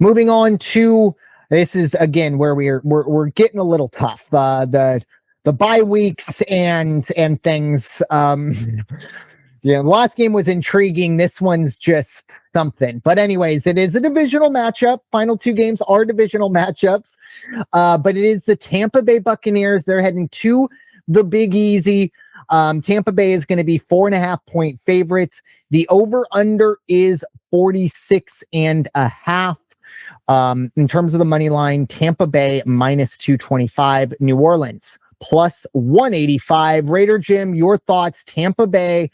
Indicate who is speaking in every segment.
Speaker 1: Moving on to this is again where we're getting a little tough. The bye weeks and things. The last game was intriguing. This one's just something. But anyways, it is a divisional matchup. Final two games are divisional matchups. But it is the Tampa Bay Buccaneers. They're heading to the Big Easy. Tampa Bay is going to be 4.5-point favorites. The over-under is 46.5. In terms of the money line, Tampa Bay minus 225, New Orleans plus 185. Raider Jim, your thoughts? Tampa Bay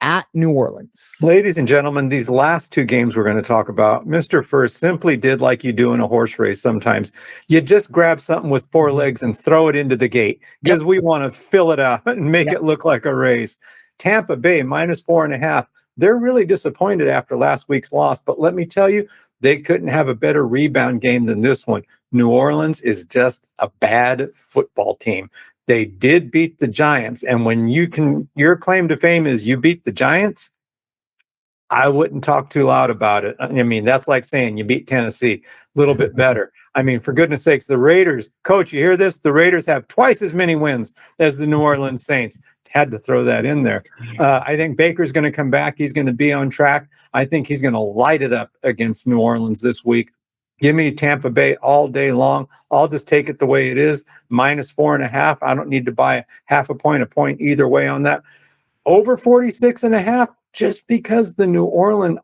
Speaker 1: at New Orleans.
Speaker 2: Ladies and gentlemen, these last two games we're going to talk about, Mr. Ferst simply did like you do in a horse race sometimes. You just grab something with four legs and throw it into the gate because we want to fill it out and make it look like a race. Tampa Bay minus 4.5. They're really disappointed after last week's loss, but let me tell you, they couldn't have a better rebound game than this one. New Orleans is just a bad football team. They did beat the Giants, and when your claim to fame is you beat the Giants, I wouldn't talk too loud about it. I mean, that's like saying you beat Tennessee, a little bit better. I mean, for goodness sakes, the Raiders, coach, you hear this? The Raiders have twice as many wins as the New Orleans Saints. Had to throw that in there. I think Baker's going to come back. He's going to be on track. I think he's going to light it up against New Orleans this week. Give me Tampa Bay all day long. I'll just take it the way it is. Minus 4.5. I don't need to buy half a point either way on that. Over 46.5, just because the New Orleans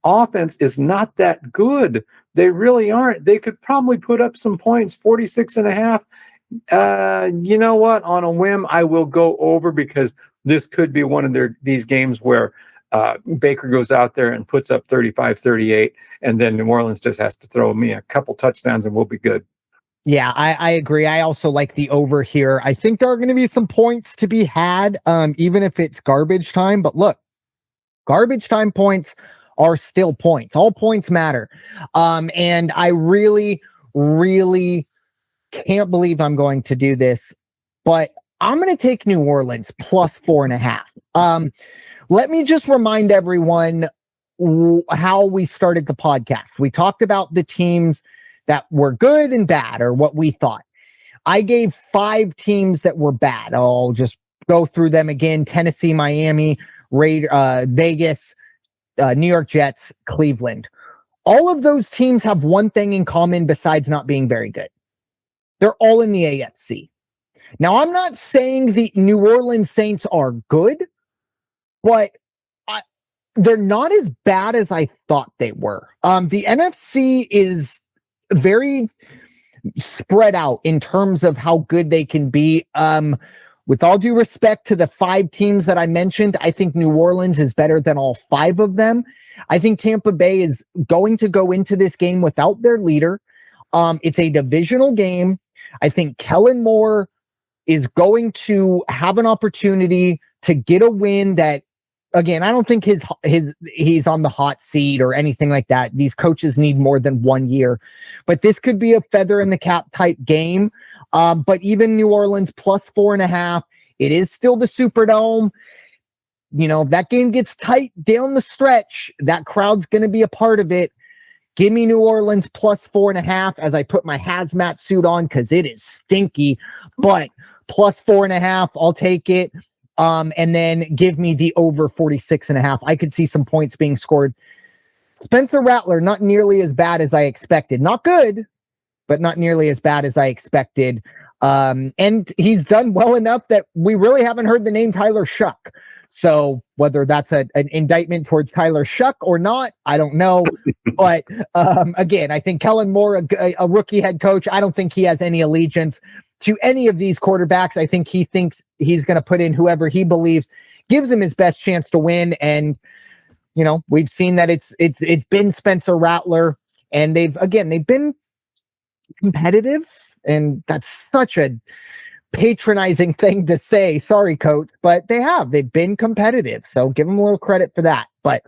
Speaker 2: offense is not that good. They really aren't. They could probably put up some points, 46.5. You know what? On a whim, I will go over because this could be one of these games where Baker goes out there and puts up 35-38, and then New Orleans just has to throw me a couple touchdowns and we'll be good.
Speaker 1: Yeah, I agree. I also like the over here. I think there are going to be some points to be had, even if it's garbage time. But look, garbage time points are still points. All points matter. And I really, really can't believe I'm going to do this, but I'm going to take New Orleans plus 4.5. Let me just remind everyone how we started the podcast. We talked about the teams that were good and bad, or what we thought. I gave 5 teams that were bad. I'll just go through them again. Tennessee, Miami, Vegas, New York Jets, Cleveland. All of those teams have one thing in common besides not being very good. They're all in the AFC. Now, I'm not saying the New Orleans Saints are good, but they're not as bad as I thought they were. The NFC is very spread out in terms of how good they can be. With all due respect to the 5 teams that I mentioned, I think New Orleans is better than all 5 of them. I think Tampa Bay is going to go into this game without their leader. It's a divisional game. I think Kellen Moore is going to have an opportunity to get a win that, again, I don't think he's on the hot seat or anything like that. These coaches need more than 1 year, but this could be a feather in the cap type game. But even New Orleans plus 4.5, it is still the Superdome. You know, that game gets tight down the stretch. That crowd's going to be a part of it. Give me New Orleans plus 4.5 as I put my hazmat suit on because it is stinky, but plus 4.5, I'll take it. And then give me the over 46.5. I could see some points being scored. Spencer Rattler, not nearly as bad as I expected. Not good, but not nearly as bad as I expected. And he's done well enough that we really haven't heard the name Tyler Shuck. So whether that's an indictment towards Tyler Shuck or not, I don't know. But again, I think Kellen Moore, a rookie head coach, I don't think he has any allegiance to any of these quarterbacks. I think he thinks he's going to put in whoever he believes gives him his best chance to win. And, you know, we've seen that it's been Spencer Rattler, and they've been competitive. And that's such a patronizing thing to say. Sorry, coach, but they've been competitive. So give them a little credit for that. But